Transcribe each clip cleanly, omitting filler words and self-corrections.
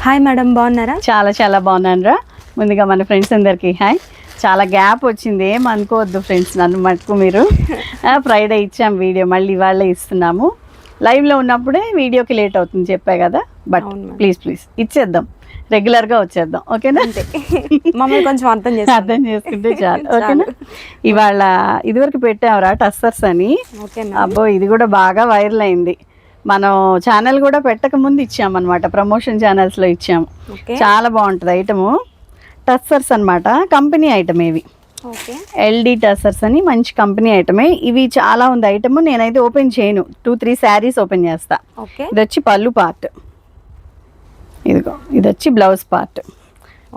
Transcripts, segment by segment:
Hi madam, బాగున్నారా? చాలా చాలా బాగున్నానురా. ముందుగా మన ఫ్రెండ్స్ అందరికీ హాయ్. చాలా గ్యాప్ వచ్చింది, ఏం అనుకోవద్దు ఫ్రెండ్స్ నన్ను మటుకు మీరు. ఫ్రైడే ఇచ్చాం వీడియో, మళ్ళీ ఇవాళ ఇస్తున్నాము. లైవ్లో ఉన్నప్పుడే వీడియోకి లేట్ అవుతుంది చెప్పా కదా, బట్ ప్లీజ్ ఇచ్చేద్దాం, రెగ్యులర్గా వచ్చేద్దాం, ఓకేనా? మమ్మల్ని కొంచెం అర్థం చేసుకుంటే చాలు, ఓకేనా? ఇవాళ ఇదివరకు పెట్టావురా టస్సర్స్ అని. అబ్బో ఇది కూడా బాగా వైరల్ అయింది. మనం ఛానల్ కూడా పెట్టక ముందు ఇచ్చామన్నమాట, ప్రమోషన్ ఛానల్స్లో ఇచ్చాము. చాలా బాగుంటుంది ఐటము. టస్సర్స్ అనమాట, కంపెనీ ఐటమ్ ఇవి. ఎల్డి టస్సర్స్ అని మంచి కంపెనీ ఐటమే. ఇవి చాలా ఉంది ఐటమ్, నేనైతే ఓపెన్ చేయను. 2-3 శారీస్ ఓపెన్ చేస్తా. ఇది వచ్చి పళ్ళు పార్ట్, ఇదిగో ఇది వచ్చి బ్లౌజ్ పార్ట్.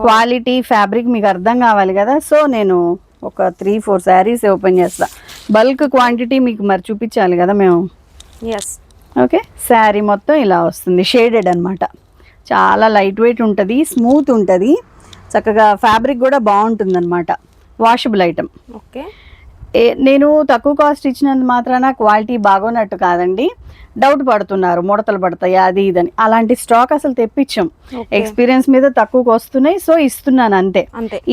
క్వాలిటీ ఫ్యాబ్రిక్ మీకు అర్థం కావాలి కదా, సో నేను ఒక 3-4 శారీస్ ఓపెన్ చేస్తా. బల్క్ క్వాంటిటీ మీకు మరి చూపించాలి కదా మేము. ఓకే, శారీ మొత్తం ఇలా వస్తుంది, షేడెడ్ అనమాట. చాలా లైట్ వెయిట్ ఉంటుంది, స్మూత్ ఉంటుంది, చక్కగా ఫ్యాబ్రిక్ కూడా బాగుంటుంది అనమాట. Washable item. ఓకే, నేను తక్కువ కాస్ట్ ఇచ్చినంత మాత్రాన క్వాలిటీ బాగోనట్టు కాదండి. డౌట్ పడుతున్నారు ముడతలు పడతాయి అది ఇదని. అలాంటి స్టాక్ అసలు తెప్పించాం, ఎక్స్పీరియన్స్ మీద తక్కువకి వస్తున్నాయి, సో ఇస్తున్నాను అంతే.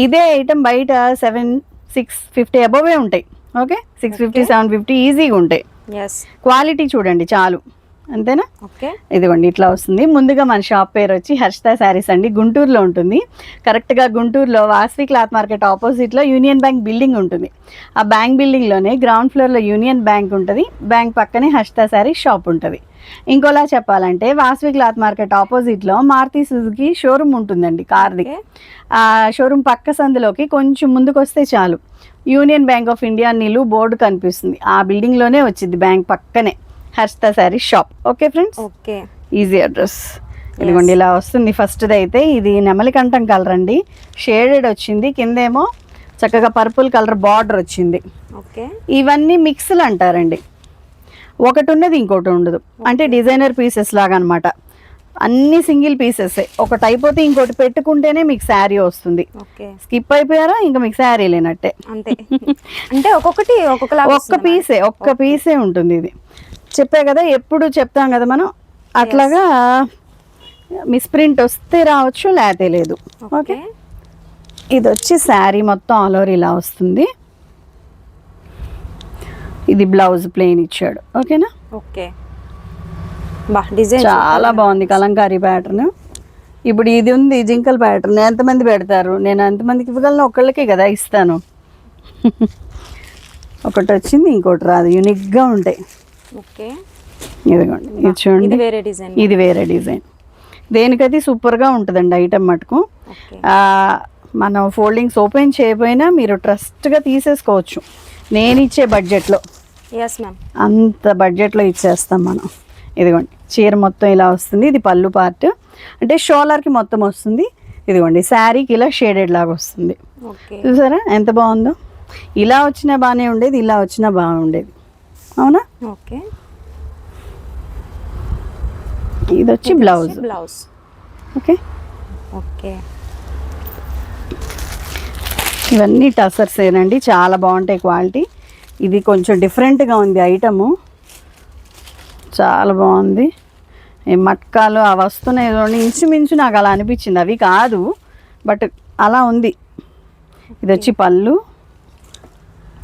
ఇదే ఐటమ్ బయట 7-650 అబోవే ఉంటాయి. ఓకే, 650-750 ఈజీగా ఉంటాయి. క్వాలిటీ చూడండి చాలు, అంతేనా? ఇదిగోండి ఇట్లా వస్తుంది. ముందుగా మన షాప్ పేరు వచ్చి హర్షిత శారీస్ అండి, గుంటూరులో ఉంటుంది. కరెక్ట్గా గుంటూరులో వాసవి క్లాత్ మార్కెట్ ఆపోజిట్లో యూనియన్ బ్యాంక్ బిల్డింగ్ ఉంటుంది. ఆ బ్యాంక్ బిల్డింగ్లోనే గ్రౌండ్ ఫ్లోర్లో యూనియన్ బ్యాంక్ ఉంటుంది, బ్యాంక్ పక్కనే హర్షిత శారీస్ షాప్ ఉంటుంది. ఇంకోలా చెప్పాలంటే వాసవి క్లాత్ మార్కెట్ ఆపోజిట్లో మారుతి సుజుకి షోరూమ్ ఉంటుందండి కార్ది. ఆ షోరూమ్ పక్క సందులోకి కొంచెం ముందుకు వస్తే చాలు యూనియన్ బ్యాంక్ ఆఫ్ ఇండియా నిలు బోర్డు కనిపిస్తుంది. ఆ బిల్డింగ్లోనే వచ్చింది, బ్యాంక్ పక్కనే Harshitha sarees shop. Okay friends, okay, easy address. ఇదిగోండి ఇలా వస్తుంది. ఫస్ట్ది అయితే ఇది నెమలికంఠం కలర్ అండి, షేడెడ్ వచ్చింది. కిందేమో చక్కగా పర్పుల్ కలర్ బార్డర్ వచ్చింది. ఓకే, ఇవన్నీ మిక్స్లు అంటారండి, ఒకటి ఉన్నది ఇంకోటి ఉండదు, అంటే డిజైనర్ పీసెస్ లాగా అనమాట. అన్ని సింగిల్ పీసెస్, ఒకటి అయిపోతే ఇంకోటి పెట్టుకుంటేనే మీకు శారీ వస్తుంది. స్కిప్ అయిపోయారా ఇంకా మీకు శారీ లేనట్టే. అంటే ఒక్కొక్కటి ఒక్క పీసే ఉంటుంది. ఇది చెప్పే కదా, ఎప్పుడు చెప్తాం కదా మనం, అట్లాగా మిస్ప్రింట్ వస్తే రావచ్చు, లేతే లేదు. ఓకే, ఇది వచ్చి శారీ మొత్తం ఆల్ ఓవర్ ఇలా వస్తుంది. ఇది బ్లౌజ్ ప్లెయిన్ ఇచ్చాడు. ఓకేనా? ఓకే, డిజైన్ చాలా బాగుంది, కలంకారీ ప్యాటర్న్. ఇప్పుడు ఇది ఉంది జింకల్ ప్యాటర్న్, ఎంతమంది పెడతారు? నేను ఎంతమందికి ఇవ్వగలను? ఒకళ్ళకే కదా ఇస్తాను. ఒకటి వచ్చింది ఇంకోటి రాదు, యూనిక్గా ఉంటాయి. ఓకే, ఇదిగోండి ఇది చూడండి, ఇది వేరే డిజైన్. దేనికైతే సూపర్గా ఉంటుందండి ఐటమ్ మటుకు. మనం ఫోల్డింగ్స్ ఓపెన్ చేయకపోయినా మీరు ట్రస్ట్గా తీసేసుకోవచ్చు. నేను ఇచ్చే బడ్జెట్లో, అంత బడ్జెట్లో ఇచ్చేస్తాం మనం. ఇదిగోండి చీర మొత్తం ఇలా వస్తుంది. ఇది పళ్ళు పార్ట్, అంటే షోలర్కి మొత్తం వస్తుంది. ఇదిగోండి శారీకి ఇలా షేడెడ్ లాగా వస్తుంది. చూసారా ఎంత బాగుందో? ఇలా వచ్చినా బాగానే ఉండేది, ఇలా వచ్చినా బాగుండేది, అవునా? ఓకే, ఇది వచ్చి బ్లౌజ్. ఓకే ఓకే, ఇవన్నీ టసర్స్ ఏనండి, చాలా బాగుంటాయి క్వాలిటీ. ఇది కొంచెం డిఫరెంట్గా ఉంది ఐటము, చాలా బాగుంది. మట్కాలు అవి వస్తున్నాయి ఇంచుమించు నాకు అలా అనిపించింది, అవి కాదు బట్ అలా ఉంది. ఇది వచ్చి పళ్ళు,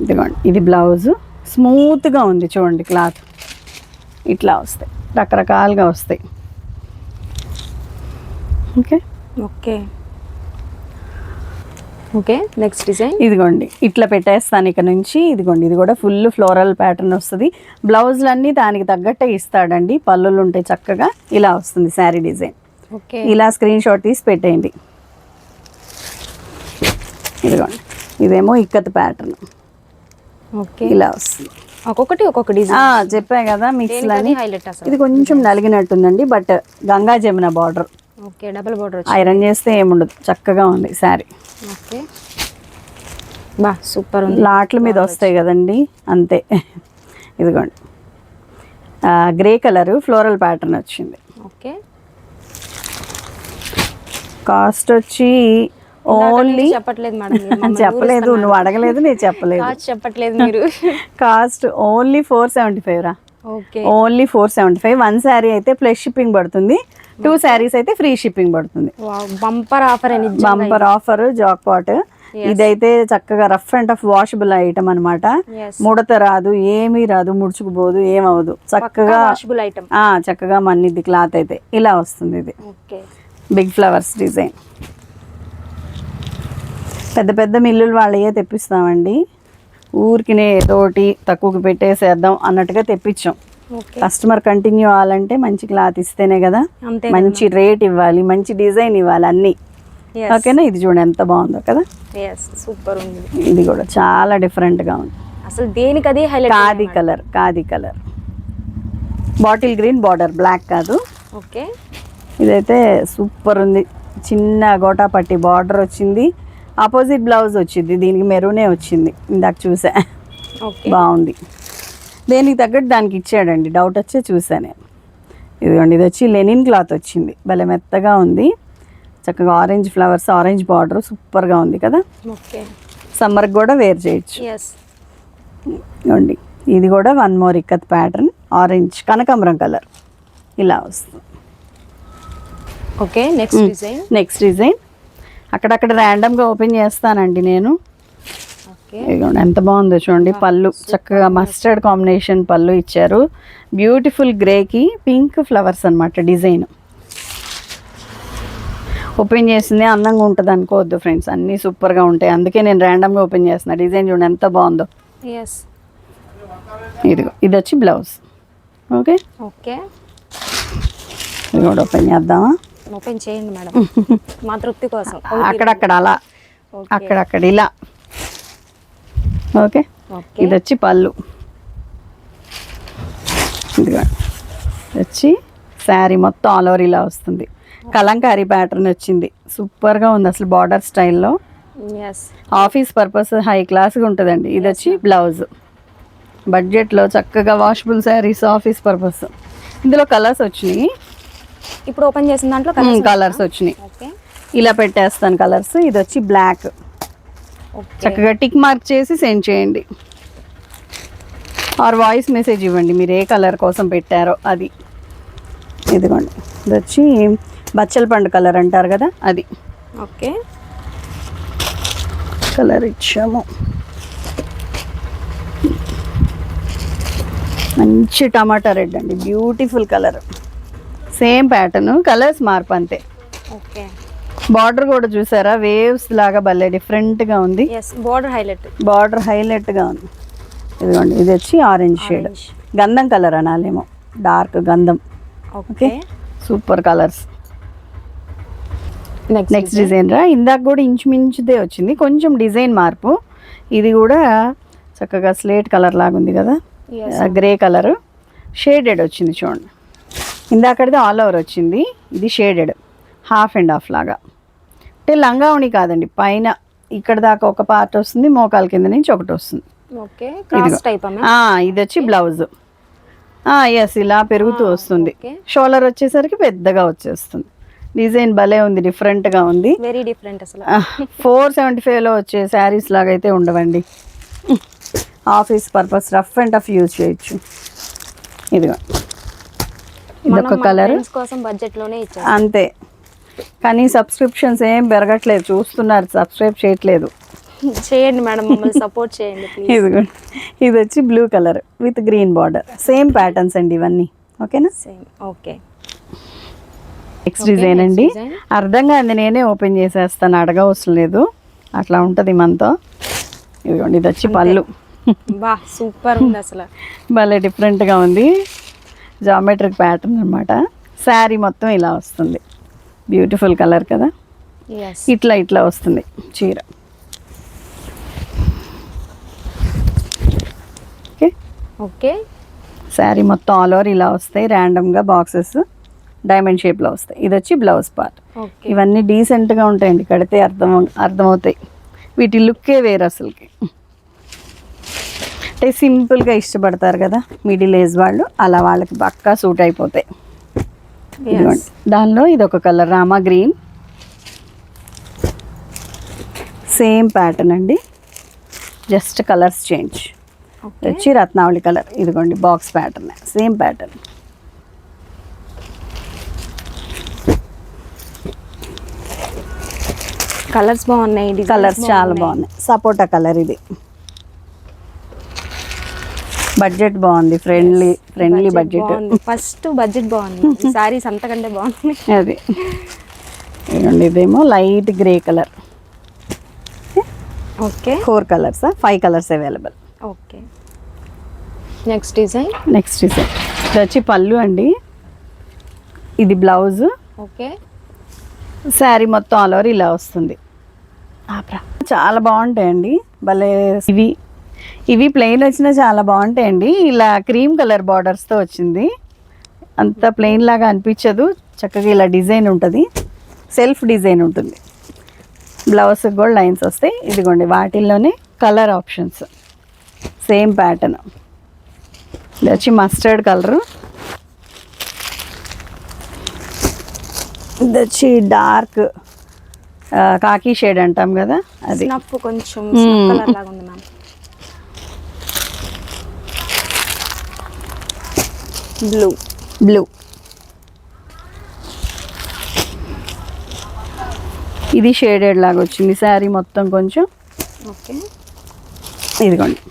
ఇదిగోండి ఇది బ్లౌజు. స్మూత్గా ఉంది చూడండి క్లాత్, ఇట్లా వస్తాయి, రకరకాలుగా వస్తాయి. Okay okay okay, next design. ఇదిగోండి ఇట్లా పెట్టేస్తాను ఇక నుంచి. ఇదిగోండి ఇది కూడా ఫుల్ ఫ్లోరల్ ప్యాటర్న్ వస్తుంది. బ్లౌజులన్నీ దానికి తగ్గట్టే ఇస్తాడండి, పళ్ళులు ఉంటాయి చక్కగా. ఇలా వస్తుంది శారీ డిజైన్. ఓకే, ఇలా స్క్రీన్ షాట్ తీసి పెట్టేయండి. ఇదిగోండి ఇదేమో ఇక్కత్ ప్యాటర్న్. ఓకే, ఇలా వస్తుంది, ఒక్కొక్కటి ఒక్కొక్క డిజైన్. చెప్పా కదా మిక్స్ లని. ఇది కొంచెం నలిగినట్టుందండి, but Ganga Jamuna border. Okay, double border, iron చేస్తే ఏముండదు, చక్కగా ఉంది శారీ. ఓకే, బా సూపర్ ఉంది. లాట్ల మీద వస్తాయి కదండి, అంతే. ఇదిగోండి గ్రే కలర్ ఫ్లోరల్ ప్యాటర్న్ వచ్చింది. ఓకే, కాస్ట్ వచ్చి ఓన్లీ చెప్పట్లేదు మేడం, చెప్పలేదు, నువ్వు అడగలేదు, నేను చెప్పట్లేదు మీరు. కాస్ట్ ఓన్లీ 475 రా. ఓన్లీ 475. 1 శారీ అయితే ప్లస్ షిప్పింగ్ పడుతుంది. 2 శారీస్ అయితే ఫ్రీ షిప్పింగ్ పడుతుంది. బంపర్ ఆఫర్ అని బంపర్ ఆఫర్ జాక్ పాట్. ఇదైతే చక్కగా rough and tough washable item అనమాట. ముడత రాదు, ఏమీ రాదు, ముడుచుకుపోదు, ఏమవదు, చక్కగా వాషబుల్ ఐటమ్. చక్కగా మన్నిది క్లాత్ అయితే ఇలా వస్తుంది. ఇది బిగ్ ఫ్లవర్స్ డిజైన్. పెద్ద పెద్ద మిల్లులు వాళ్ళే తెప్పిస్తామండి. ఊరికినే తోటి తక్కువకి పెట్టేసేద్దాం అన్నట్టుగా తెప్పించాం. కస్టమర్ కంటిన్యూ అవ్వాలంటే మంచి క్లాత్ ఇస్తేనే కదా, మంచి రేట్ ఇవ్వాలి, మంచి డిజైన్ ఇవ్వాలి అన్నీ. ఓకేనా? ఇది చూడండి ఎంత బాగుందో కదా, సూపర్ ఉంది. ఇది కూడా చాలా డిఫరెంట్గా ఉంది. అసలు దేనికి అది highlight. Khadi colour bottle green border, black కాదు. ఓకే, ఇదైతే సూపర్ ఉంది. చిన్న గోటా పట్టి బార్డర్ వచ్చింది. ఆపోజిట్ బ్లౌజ్ వచ్చింది, దీనికి మెరూనే వచ్చింది. ఇందాక చూసా, బాగుంది. దేనికి తగ్గట్టు దానికి ఇచ్చాడండి, డౌట్ వచ్చే చూసా నేను. ఇదిగోండి, ఇది వచ్చి లెనిన్ క్లాత్ వచ్చింది, భలే మెత్తగా ఉంది. చక్కగా ఆరెంజ్ ఫ్లవర్స్, ఆరెంజ్ బార్డర్ సూపర్గా ఉంది కదా. సమ్మర్కి కూడా వేర్ చేయొచ్చు. ఇదిగోండి, ఇది కూడా 1 మోర్ ఇక్కత్ ప్యాటర్న్, ఆరెంజ్ కనకాంబరం కలర్ ఇలా వస్తుంది. ఓకే, నెక్స్ట్ డిజైన్ అక్కడక్కడ ర్యాండమ్గా ఓపెన్ చేస్తానండి నేను. ఇదిగోండి ఎంత బాగుందో చూడండి. పళ్ళు చక్కగా మస్టర్డ్ కాంబినేషన్ పళ్ళు ఇచ్చారు. బ్యూటిఫుల్ గ్రేకి పింక్ ఫ్లవర్స్ అనమాట డిజైన్. ఓపెన్ చేసింది అందంగా ఉంటుంది అనుకోవద్దు ఫ్రెండ్స్, అన్నీ సూపర్గా ఉంటాయి. అందుకే నేను ర్యాండమ్గా ఓపెన్ చేస్తున్నా. డిజైన్ చూడండి ఎంత బాగుందో. ఇదిగో, ఇది వచ్చి బ్లౌజ్. ఓకే, ఇది కూడా ఓపెన్ చేద్దామా? ఓపెన్ చేయండి మేడం, మా తృప్తి కోసం. అక్కడక్కడ అలా, అక్కడక్కడ ఇలా. ఓకే, ఇది వచ్చి పళ్ళు. ఇదిగో వచ్చి శారీ మొత్తం ఆల్ ఓవర్ ఇలా వస్తుంది. కలంకారీ ప్యాటర్న్ వచ్చింది, సూపర్గా ఉంది అసలు. బార్డర్ స్టైల్లో ఆఫీస్ పర్పస్ హై క్లాస్గా ఉంటుందండి. ఇది వచ్చి బ్లౌజ్. బడ్జెట్లో చక్కగా వాషబుల్ శారీస్, ఆఫీస్ పర్పస్. ఇందులో కలర్స్ వచ్చినాయి. ఇప్పుడు ఓపెన్ చేసిన దాంట్లో కలర్స్ వచ్చినాయి. ఇలా పెట్టేస్తాను కలర్స్. ఇది వచ్చి బ్లాక్. చక్కగా టిక్ మార్క్ చేసి సెండ్ చేయండి, ఆర్ వాయిస్ మెసేజ్ ఇవ్వండి మీరు ఏ కలర్ కోసం పెట్టారో అది. ఇదిగోండి, ఇది వచ్చి బచ్చల పండు కలర్ అంటారు కదా, అది. ఓకే, కలర్ ఇచ్చాము. మంచి టమాటా రెడ్ అండి, beautiful colour. Same pattern, colours మార్పు అంతే. ఓకే, బార్డర్ కూడా చూసారా, వేవ్స్ లాగా భలే డిఫరెంట్గా ఉంది. బార్డర్ హైలైట్గా ఉంది. ఇదిగోండి, ఇది వచ్చి ఆరెంజ్ షేడ్, గంధం కలర్ అనాలేమో, డార్క్ గంధం. Okay, super colours. Next design రా. ఇందాక కూడా ఇంచుమించుదే వచ్చింది, కొంచెం డిజైన్ మార్పు. ఇది కూడా చక్కగా స్లేట్ కలర్ లాగా ఉంది కదా, గ్రే కలర్ షేడెడ్ వచ్చింది చూడండి. ఇందాకటిది ఆల్ ఓవర్ వచ్చింది, ఇది షేడెడ్ హాఫ్ అండ్ హాఫ్ లాగా. అంటే లంగా ఉని కాదండి, పైన ఇక్కడ దాకా ఒక పార్ట్ వస్తుంది, మోకాల కింద నుంచి ఒకటి వస్తుంది. ఇది వచ్చి బ్లౌజ్. ఎస్, ఇలా పెరుగుతూ వస్తుంది. షోల్డర్ వచ్చేసరికి పెద్దగా వచ్చేస్తుంది. డిజైన్ భలే ఉంది, డిఫరెంట్గా ఉంది. వెరీ డిఫరెంట్ అసలు. 475లో వచ్చే శారీస్ లాగా అయితే ఉండవండి. Office purpose rough and tough use చేయొచ్చు. ఇదిగో, ఇదొక కలర్ కోసం బడ్జెట్ లోనే ఇచ్చారు అంతే. కానీ సబ్స్క్రిప్షన్స్ ఏం పెరగట్లేదు, చూస్తున్నారు, సబ్స్క్రైబ్ చేయట్లేదు. చేయండి మేడం, మమ్మల్ని సపోర్ట్ చేయండి ప్లీజ్. ఇదిగోండి, ఇది వచ్చి blue colour with green border. Same patterns అండి ఇవన్నీ. ఓకేనా? సేమ్. ఓకే, నెక్స్ట్ డిజైన్ అండి. అర్థంగా అంది, నేనే ఓపెన్ చేసేస్తాను, అడగవసరం లేదు, అట్లా ఉంటుంది మనతో. ఇదిగోండి, ఇది వచ్చి పళ్ళు. బా సూపర్ ఉంది అసలు, భలే డిఫరెంట్గా ఉంది. జామెట్రిక్ ప్యాటర్న్ అనమాట. శారీ మొత్తం ఇలా వస్తుంది, బ్యూటిఫుల్ కలర్ కదా. ఇట్లా ఇట్లా వస్తుంది చీర. ఓకే, ఓకే, శారీ మొత్తం ఆల్ ఓవర్ ఇలా వస్తాయి. ర్యాండమ్గా బాక్సెస్ డైమండ్ షేప్లో వస్తాయి. ఇది వచ్చి బ్లౌజ్ పార్ట్. ఇవన్నీ డీసెంట్గా ఉంటాయండి, కడితే అర్థమవుతాయి. వీటి లుక్కే వేరు అసలుకి. అంటే సింపుల్గా ఇష్టపడతారు కదా మిడిల్ ఏజ్ వాళ్ళు, అలా వాళ్ళకి పక్కా సూట్ అయిపోతాయి. ఇదిగోండి, దానిలో ఇది ఒక colour Rama green. Same pattern అండి, జస్ట్ కలర్స్ చేంజ్. వచ్చి రత్నావళి కలర్. ఇదిగోండి box pattern, same pattern. Colours బాగున్నాయి, కలర్స్ చాలా బాగున్నాయి. సపోటా కలర్ ఇది. బడ్జెట్ బాగుంది, ఫ్రెండ్లీ బడ్జెట్. ఫస్ట్ బడ్జెట్ బాగుంది, సారీస్ అంతకంటే బాగుంది. అది ఇదేమో light grey colour. Okay 4 colours, 5 colours available. Okay next design. ఇది వచ్చి పళ్ళు అండి, ఇది బ్లౌజ్. ఓకే శారీ మొత్తం ఆల్ ఓవర్ ఇలా వస్తుంది. చాలా బాగుంటాయండి భలే. ఇవి ప్లెయిన్ వచ్చినా చాలా బాగుంటాయండి. ఇలా క్రీమ్ కలర్ బార్డర్స్తో వచ్చింది, అంత ప్లెయిన్ లాగా అనిపించదు. చక్కగా ఇలా డిజైన్ ఉంటుంది, సెల్ఫ్ డిజైన్ ఉంటుంది. బ్లౌజ్ కూడా లైన్స్ వస్తాయి. ఇదిగోండి వాటిల్లోనే కలర్ ఆప్షన్స్, సేమ్ ప్యాటర్న్. ఇది వచ్చి మస్టర్డ్ కలరు, ఇది వచ్చి డార్క్ కాకి షేడ్ అంటాం కదా అది. కొంచెం కలర్ లాగా ఉంది మ్యామ్. బ్లూ ఇది షేడెడ్ లాగా వచ్చింది శారీ మొత్తం కొంచెం. ఓకే ఇదిగోండి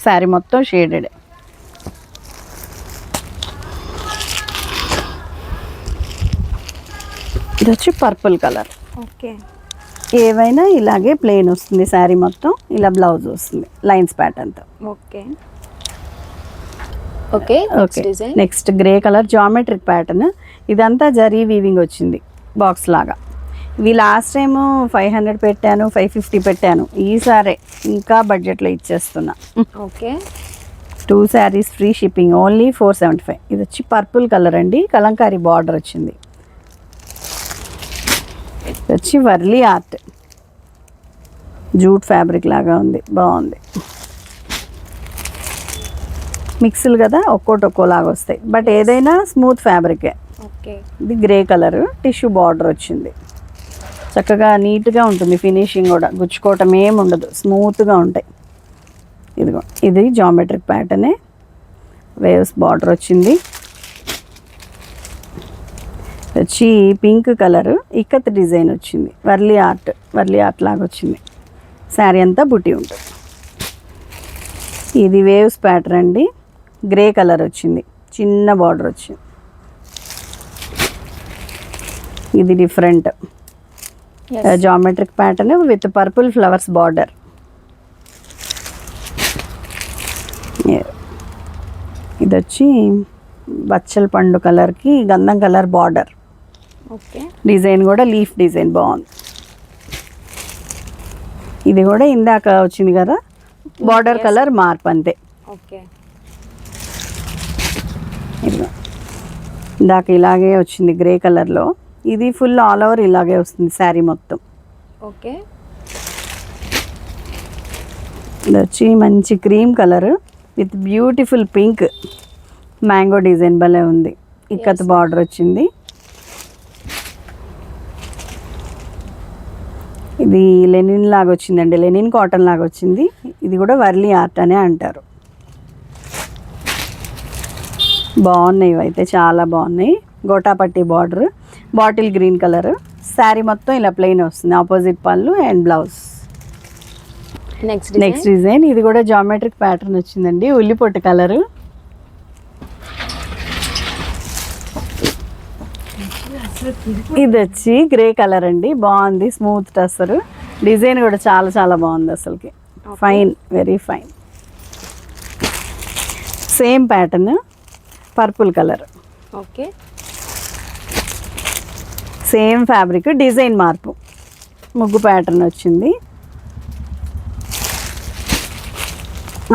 శారీ మొత్తం షేడెడ్. ఇది వచ్చి పర్పుల్ కలర్. ఓకే ఏవైనా ఇలాగే ప్లెయిన్ వస్తుంది శారీ మొత్తం, ఇలా బ్లౌజ్ వస్తుంది లైన్స్ ప్యాటర్న్తో. Okay okay okay next grey colour geometric pattern. ఇదంతా జరీ వీవింగ్ వచ్చింది బాక్స్ లాగా. ఇవి లాస్ట్ టైము 500 పెట్టాను, 550 పెట్టాను. ఈసారి ఇంకా బడ్జెట్లో ఇచ్చేస్తున్నా. Okay 2 saris free shipping, only 475. ఇది వచ్చి పర్పుల్ కలర్ అండి, కలంకారీ బార్డర్ వచ్చింది. ఇది వచ్చి వర్లీ ఆర్ట్, జూట్ ఫ్యాబ్రిక్ లాగా ఉంది, బాగుంది. మిక్స్లు కదా, ఒక్కోలాగా వస్తాయి, బట్ ఏదైనా స్మూత్ ఫ్యాబ్రికే. ఓకే ఇది గ్రే కలర్, టిష్యూ బార్డర్ వచ్చింది. చక్కగా నీట్గా ఉంటుంది, ఫినిషింగ్ కూడా గుచ్చుకోవటం ఏమి ఉండదు, స్మూత్గా ఉంటాయి. ఇదిగో ఇది జామెట్రిక్ ప్యాటర్నే, వేవ్స్ బార్డర్ వచ్చింది. వచ్చి పింక్ కలర్ ఇక్కత్ డిజైన్ వచ్చింది, వర్లీ ఆర్ట్ లాగా వచ్చింది. శారీ అంతా బుట్టి ఉంటుంది. ఇది వేవ్స్ ప్యాటర్న్ అండి, గ్రే కలర్ వచ్చింది, చిన్న బార్డర్ వచ్చింది. ఇది different geometric pattern with purple flowers border. ఇది వచ్చి బచ్చల పండు కలర్కి గంధం కలర్ బార్డర్. ఓకే డిజైన్ కూడా లీఫ్ డిజైన్ బాగుంది. ఇది కూడా ఇందాక వచ్చింది కదా, బార్డర్ కలర్ మార్పు అంతే. ఓకే ఇదిగో ఇందాక ఇలాగే వచ్చింది గ్రే కలర్లో, ఇది ఫుల్ ఆల్ ఓవర్ ఇలాగే వస్తుంది శారీ మొత్తం. ఓకే ఇది వచ్చి మంచి cream colour with beautiful pink mango design భలే ఉంది. ఇక్కత్ బార్డర్ వచ్చింది. ఇది లెనిన్ లాగా వచ్చిందండి, లెనిన్ కాటన్ లాగా వచ్చింది. ఇది కూడా వర్లీ ఆర్ట్ అనే అంటారు. బాగున్నాయి, ఇవైతే చాలా బాగున్నాయి. Gota patti border, bottle green colour. Sari మొత్తం ఇలా ప్లెయిన్ వస్తుంది, ఆపోజిట్ పళ్ళు అండ్ బ్లౌజ్. నెక్స్ట్ డిజైన్ ఇది కూడా జామెట్రిక్ ప్యాటర్న్ వచ్చిందండి, ఉల్లిపొట్టు కలరు. ఇది వచ్చి గ్రే కలర్ అండి, బాగుంది, స్మూత్ టస్సర్. డిజైన్ కూడా చాలా చాలా బాగుంది అసలుకి, fine, very fine. Same pattern, purple colour. Okay same fabric, design మార్పు, ముగ్గు ప్యాటర్న్ వచ్చింది.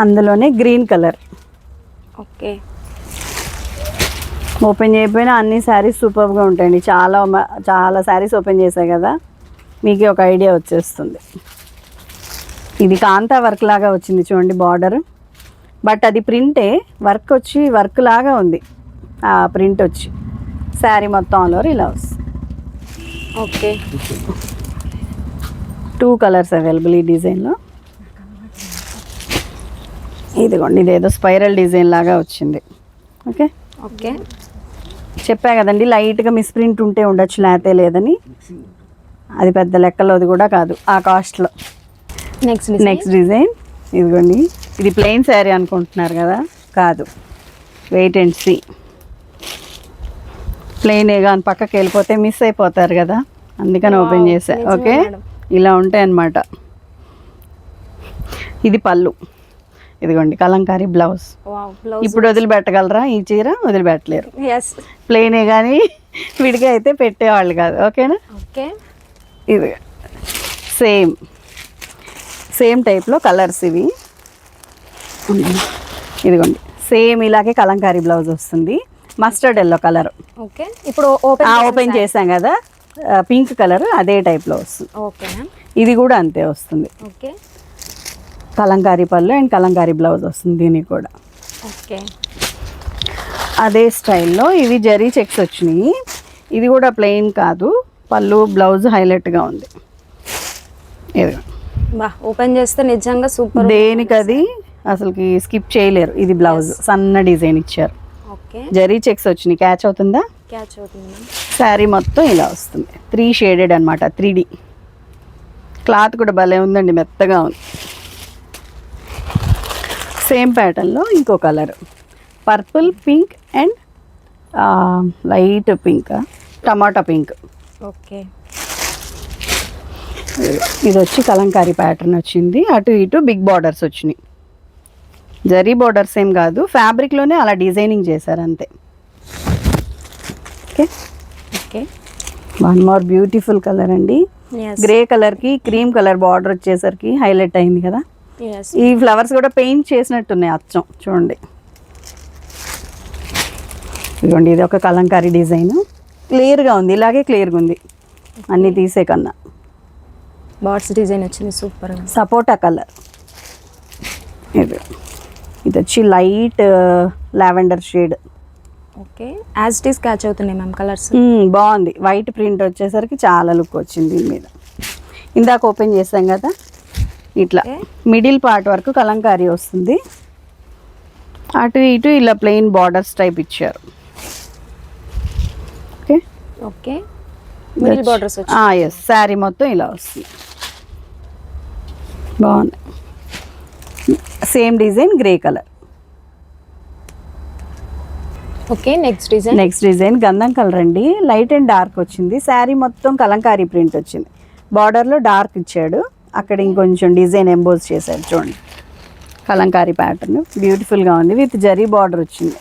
అందులోనే గ్రీన్ కలర్. ఓకే ఓపెన్ చేయకపోయినా అన్ని శారీస్ సూపర్గా ఉంటాయండి. చాలా శారీస్ ఓపెన్ చేశాయి కదా, మీకే ఒక ఐడియా వచ్చేస్తుంది. ఇది కాంతా వర్క్ లాగా వచ్చింది చూడండి బార్డర్, బట్ అది ప్రింటే, వర్క్ లాగా ఉంది ఆ ప్రింట్ వచ్చి. శారీ మొత్తం ఆల్ ఓవర్ ఇలా వస్తుంది. ఓకే 2 కలర్స్ అవైలబుల్ ఈ డిజైన్లో. ఇదిగోండి ఇదేదో స్పైరల్ డిజైన్ లాగా వచ్చింది. ఓకే ఓకే చెప్పా కదండి, లైట్గా మిస్ప్రింట్ ఉంటే ఉండొచ్చు, లేతే లేదని. అది పెద్ద లెక్కలోది కూడా కాదు ఆ కాస్ట్లో. నెక్స్ట్ డిజైన్ ఇదిగోండి, ఇది ప్లెయిన్ శారీ అనుకుంటున్నారు కదా, కాదు, వెయిట్ అండ్ సీ. ప్లెయిన్ కానీ పక్కకి వెళ్ళిపోతే మిస్ అయిపోతారు కదా, అందుకని ఓపెన్ చేసా. ఓకే, ఇలా ఉంటాయి అన్నమాట. ఇది పళ్ళు, ఇదిగోండి కలంకారీ బ్లౌజ్. ఇప్పుడు వదిలిపెట్టగలరా ఈ చీర? వదిలిపెట్టలేరు. ప్లెయినే కానీ విడిగా అయితే పెట్టేవాళ్ళు కాదు. ఓకేనా? ఓకే, ఇది సేమ్ టైప్లో కలర్స్ ఇవి. ఇదిగోండి సేమ్ ఇలాగే కలంకారీ బ్లౌజ్ వస్తుంది, మస్టర్డ్ ఎల్లో కలర్. ఓకే, ఇప్పుడు ఓపెన్ చేసాం కదా, పింక్ కలర్ అదే టైప్లో వస్తుంది. ఓకే, ఇది కూడా అంతే వస్తుంది. ఓకే, కలంకారీ పళ్ళు అండ్ కలంకారీ బ్లౌజ్ వస్తుంది దీనికి కూడా. ఓకే, అదే స్టైల్లో ఇవి జరీ చెక్స్ వచ్చినాయి. ఇది కూడా ప్లెయిన్ కాదు, పళ్ళు బ్లౌజ్ హైలైట్గా ఉంది. ఇది ఓపెన్ చేస్తే నిజంగా సూపర్. దేనికి అది అసలుకి స్కిప్ చేయలేరు. ఇది బ్లౌజ్ సన్న డిజైన్ ఇచ్చారు, జరీ చెక్స్ వచ్చినాయి. క్యాచ్ అవుతుందా? క్యాచ్ అవుతుంది. శారీ మొత్తం ఇలా వస్తుంది, 3 షేడెడ్ అనమాట, 3D. క్లాత్ కూడా భలే ఉందండి, మెత్తగా ఉంది. సేమ్ ప్యాటర్న్లో ఇంకో colour, purple, pink and light pink, tomato pink. Okay, ఇది వచ్చి కలంకారీ ప్యాటర్న్ వచ్చింది, అటు ఇటు బిగ్ బార్డర్స్ వచ్చినాయి. జరీ బార్డర్స్ ఏం కాదు, ఫ్యాబ్రిక్లోనే అలా డిజైనింగ్ చేశారు అంతే. Okay, okay, one more beautiful colour అండి. గ్రే కలర్కి క్రీమ్ కలర్ బార్డర్ వచ్చేసరికి హైలైట్ అయింది కదా. ఈ ఫ్లవర్స్ కూడా పెయింట్ చేసినట్టున్నాయి అచ్చం, చూడండి. ఇదిగోండి, ఇది ఒక కలంకారీ డిజైన్, క్లియర్గా ఉంది, ఇలాగే క్లియర్గా ఉంది అన్నీ తీసే కన్నా. బార్డ్స్ డిజైన్ వచ్చింది సూపర్. సపోటా కలర్, ఇది వచ్చి light lavender shade. Okay, as it is catch అవుతున్నాయి మ్యామ్ కలర్స్. బాగుంది, వైట్ ప్రింట్ వచ్చేసరికి చాలా లుక్ వచ్చింది దీని మీద. ఇందాక ఓపెన్ చేసాం కదా, ఇట్లా మిడిల్ పార్ట్ వరకు కలంకారీ వస్తుంది, అటు ఇటు ఇలా ప్లెయిన్ బార్డర్స్ టైప్ ఇచ్చారు. ఓకే, ఓకే, మిడిల్ బార్డర్స్ వచ్చి ఎస్, శారీ మొత్తం ఇలా వస్తుంది, బాగుంది. Same design grey colour. Okay, next design గంధం కలర్ అండి, లైట్ అండ్ డార్క్ వచ్చింది. శారీ మొత్తం కలంకారీ ప్రింట్ వచ్చింది, బార్డర్లో డార్క్ ఇచ్చాడు, అక్కడ ఇంకొంచెం డిజైన్ ఎంబోజ్ చేశాడు. చూడండి, కలంకారీ ప్యాటర్న్ బ్యూటిఫుల్గా ఉంది, విత్ జరీ బార్డర్ వచ్చింది.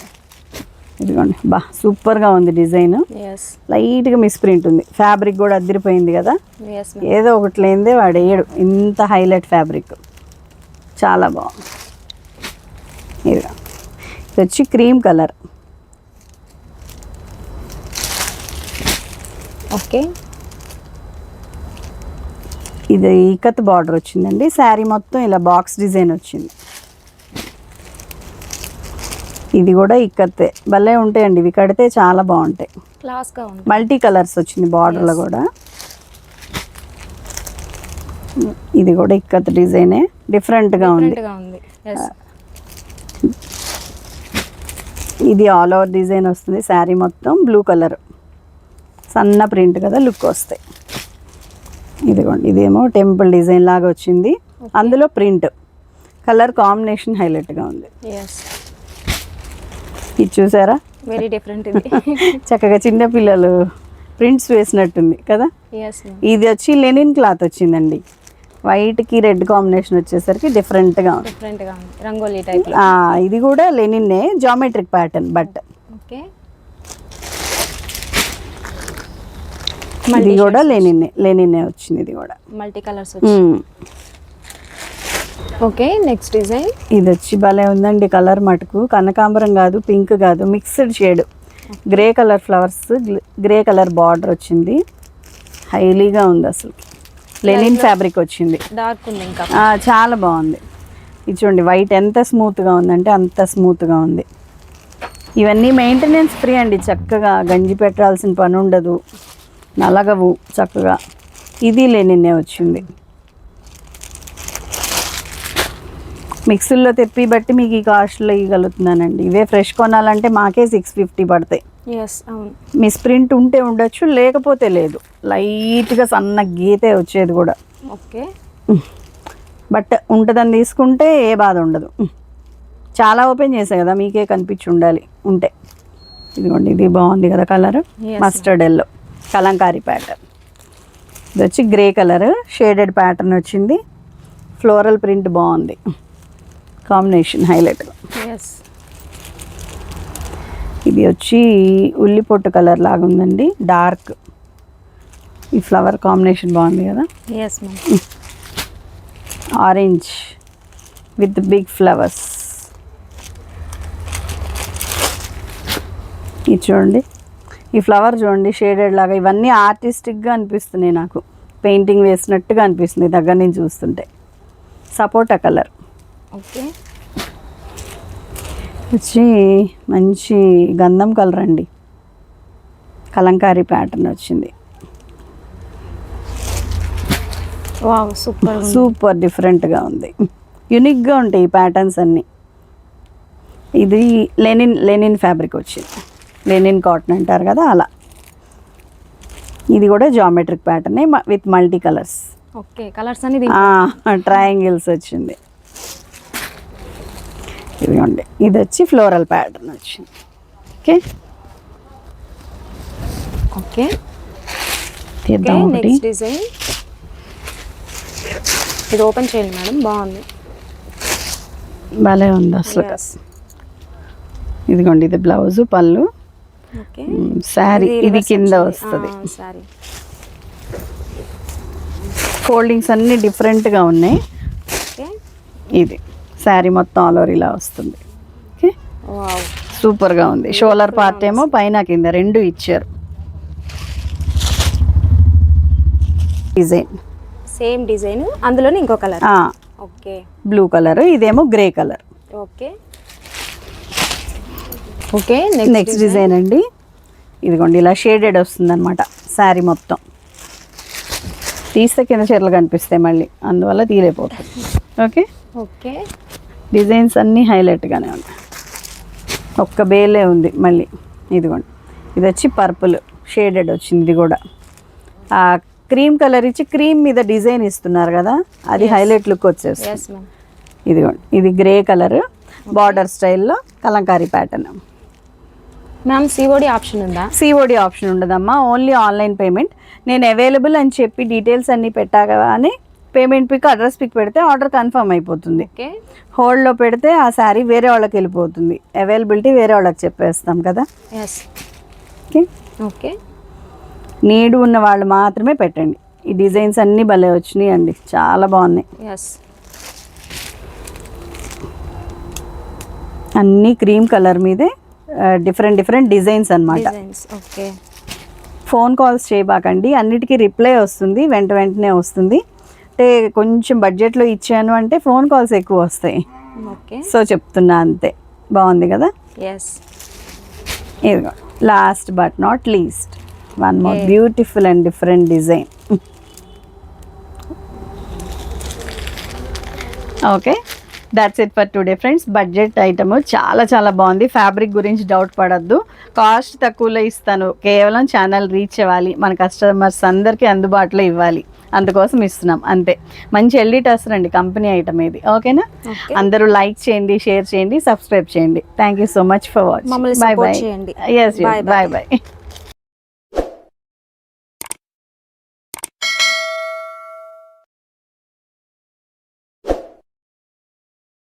ఇదిగోండి, సూపర్గా ఉంది డిజైన్. లైట్గా మిస్ ప్రింట్ ఉంది, ఫ్యాబ్రిక్ కూడా అదిరిపోయింది కదా. ఏదో ఒకటి లేనిదే వాడు వేయడు, ఇంత హైలైట్ ఫ్యాబ్రిక్, చాలా బాగుంది. ఇది వచ్చి క్రీమ్ కలర్. ఓకే, ఇది ఇకత్ బార్డర్ వచ్చిందండి, శారీ మొత్తం ఇలా బాక్స్ డిజైన్ వచ్చింది. ఇది కూడా ఇక్కతే, భలే ఉంటాయండి ఇవి, కడితే చాలా బాగుంటాయి. మల్టీ కలర్స్ వచ్చింది బార్డర్లో కూడా. ఇది కూడా ఇక్కత్ డిజైనే, డిఫరెంట్గా ఉంది. ఇది ఆల్ ఓవర్ డిజైన్ వస్తుంది, శారీ మొత్తం బ్లూ కలర్, సన్న ప్రింట్ కదా, లుక్ వస్తాయి. ఇదిగోండి, ఇదేమో టెంపుల్ డిజైన్ లాగా వచ్చింది, అందులో ప్రింట్ కలర్ కాంబినేషన్ హైలైట్గా ఉంది. ఇది చూసారా, వెరీ డిఫరెంట్. చక్కగా చిన్న పిల్లలు ప్రింట్స్ వేసినట్టుంది కదా. ఇది వచ్చి లెనిన్ క్లాత్ వచ్చిందండి, వైట్కి రెడ్ కాంబినేషన్ వచ్చేసరికి డిఫరెంట్గా ఉంది, రంగోలీ టైప్. ఇది కూడా లెనిన్నే, జామెట్రిక్ ప్యాటర్న్ బట్. ఇది కూడా లెనిన్నే వచ్చింది, ఇది కూడా multi colours. Okay, next design. ఇది వచ్చి భలే ఉందండి కలర్ మటుకు, కనకాంబరం కాదు, పింక్ కాదు, mixed shade, grey colour flowers, grey colour border వచ్చింది, హైలీగా ఉంది అసలు. లెనిన్ ఫ్యాబ్రిక్ వచ్చింది, డార్క్ ఉంది ఇంకా, చాలా బాగుంది. ఇది చూడండి, వైట్ ఎంత స్మూత్గా ఉందంటే అంత స్మూత్గా ఉంది. ఇవన్నీ మెయింటెనెన్స్ ఫ్రీ అండి, చక్కగా గంజి పెట్టాల్సిన పని ఉండదు, నలగవు చక్కగా. ఇది లెనిన్నే వచ్చింది, మిక్సీల్లో తెప్పి బట్టి మీకు ఈ కాస్ట్లో ఇవ్వగలుగుతున్నానండి. ఇవే ఫ్రెష్ కొనాలంటే మాకే 650 పడతాయి. ఎస్ అవును. మిస్ ప్రింట్ ఉంటే ఉండొచ్చు, లేకపోతే లేదు. లైట్గా సన్న గీతే వచ్చేది కూడా. ఓకే. బట్ ఉంటుందని తీసుకుంటే ఏ బాధ ఉండదు. చాలా ఓపెన్ చేసా కదా, మీకే కనిపించి ఉండాలి ఉంటే. ఇదిగోండి, ఇది బాగుంది కదా colour, mustard yellow Kalamkari pattern. ఇది వచ్చి గ్రే కలర్ షేడెడ్ ప్యాటర్న్ వచ్చింది. ఫ్లోరల్ ప్రింట్ బాగుంది, కాంబినేషన్ హైలైట్. ఎస్. ఇది వచ్చి ఉల్లి పొట్టు కలర్ లాగా ఉందండి, డార్క్. ఈ ఫ్లవర్ కాంబినేషన్ బాగుంది కదా. Yes ma'am. Orange with big flowers. ఇది చూడండి, ఈ ఫ్లవర్ చూడండి షేడెడ్ లాగా. ఇవన్నీ ఆర్టిస్టిక్గా అనిపిస్తున్నాయి నాకు, పెయింటింగ్ వేసినట్టుగా అనిపిస్తుంది దగ్గర నుంచి చూస్తుంటే. సపోటా కలర్. ఓకే. వచ్చి మంచి గంధం కలర్ అండి, కలంకారీ ప్యాటర్న్ వచ్చింది. వావ్ సూపర్ సూపర్ డిఫరెంట్గా ఉంది, యూనిక్గా ఉంటాయి ఈ ప్యాటర్న్స్ అన్నీ. ఇది లెనిన్ ఫ్యాబ్రిక్ వచ్చింది, లెనిన్ కాటన్ అంటారు కదా అలా. ఇది కూడా geometric pattern with multi colours. Okay. Colours అన్ని ట్రయాంగిల్స్ వచ్చింది. ఇదిగోండి, ఇది వచ్చి ఫ్లోరల్ ప్యాటర్న్ వచ్చింది. Okay okay. తీద్దాం ఒకటి. నెక్స్ట్ డిజైన్ ఇది ఓపెన్ చేయండి మేడం, బాగుంది, భలే ఉంది అసలు. ఇదిగోండి, ఇది బ్లౌజ్, పళ్ళు, ఓకే. శారీ ఇది కింద వస్తుంది. శారీ ఫోల్డింగ్స్ అన్నీ డిఫరెంట్గా ఉన్నాయి. ఓకే. ఇది శారీ మొత్తం ఆల్ ఓవర్ ఇలా వస్తుంది. ఓకే, వావ్ సూపర్గా ఉంది. షోలర్ పార్ట్ ఏమో పైన కింద రెండు ఇచ్చారు. డిజైన్ సేమ్ డిజైన్, అందులోనే ఇంకో కలర్. ఓకే. బ్లూ కలర్, ఇదేమో grey colour. Okay okay. Next design అండి, ఇదిగోండి ఇలా షేడెడ్ వస్తుంది అనమాట శారీ మొత్తం. తీస్తే కింద చీరలు కనిపిస్తాయి మళ్ళీ, అందువల్ల తీలేపోతుంది. Okay okay. డిజైన్స్ అన్నీ హైలైట్గానే ఉన్నాయి. ఒక్క బేలే ఉంది మళ్ళీ. ఇదిగోండి, ఇది వచ్చి పర్పుల్ షేడెడ్ వచ్చింది. ఇది కూడా ఆ క్రీమ్ కలర్ ఇచ్చి క్రీమ్ మీద డిజైన్ ఇస్తున్నారు కదా, అది హైలైట్ లుక్ వచ్చేస్తుంది. ఇదిగోండి, ఇది గ్రే కలర్ బార్డర్ స్టైల్లో Kalamkari pattern. Ma'am COD option ఉందా? సిఓడి ఆప్షన్ ఉండదమ్మా, ఓన్లీ ఆన్లైన్ పేమెంట్. నేను అవైలబుల్ అని చెప్పి డీటెయిల్స్ అన్నీ పెట్టాగానే పేమెంట్ పిక్, అడ్రస్ పిక్ పెడితే ఆర్డర్ కన్ఫర్మ్ అయిపోతుంది. హోల్డ్లో పెడితే ఆ శారీ వేరే వాళ్ళకి వెళ్ళిపోతుంది. అవైలబిలిటీ వేరే వాళ్ళకి చెప్పేస్తాం కదా. Okay okay. నీడు ఉన్న వాళ్ళు మాత్రమే పెట్టండి. ఈ డిజైన్స్ అన్నీ భలే వచ్చినాయి అండి, చాలా బాగున్నాయి. అన్నీ క్రీమ్ కలర్ మీదే డిఫరెంట్ డిజైన్స్ అన్నమాట. ఓకే. ఫోన్ కాల్స్ చేయబాకండి, అన్నిటికీ రిప్లై వస్తుంది, వెంటనే వస్తుంది. అంటే కొంచెం బడ్జెట్లో ఇచ్చాను అంటే ఫోన్ కాల్స్ ఎక్కువ వస్తాయి. సో చెప్తున్నా అంతే. బాగుంది కదా. ఇదిగో last but not least one more beautiful and different design. Okay, that's it for today friends. Budget item చాలా బాగుంది. ఫ్యాబ్రిక్ గురించి డౌట్ పడద్దు, కాస్ట్ తక్కువలో ఇస్తాను. కేవలం ఛానల్ రీచ్ అవ్వాలి, మన కస్టమర్స్ అందరికీ అందుబాటులో ఇవ్వాలి, అందుకోసం ఇస్తున్నాం అంతే. మంచి ఎల్ఈ టస్టర్ అండి, కంపెనీ ఐటమ్ ఇది. ఓకేనా? అందరూ లైక్ చేయండి, షేర్ చేయండి, సబ్స్క్రైబ్ చేయండి. Thank you so much for watching. Bye bye.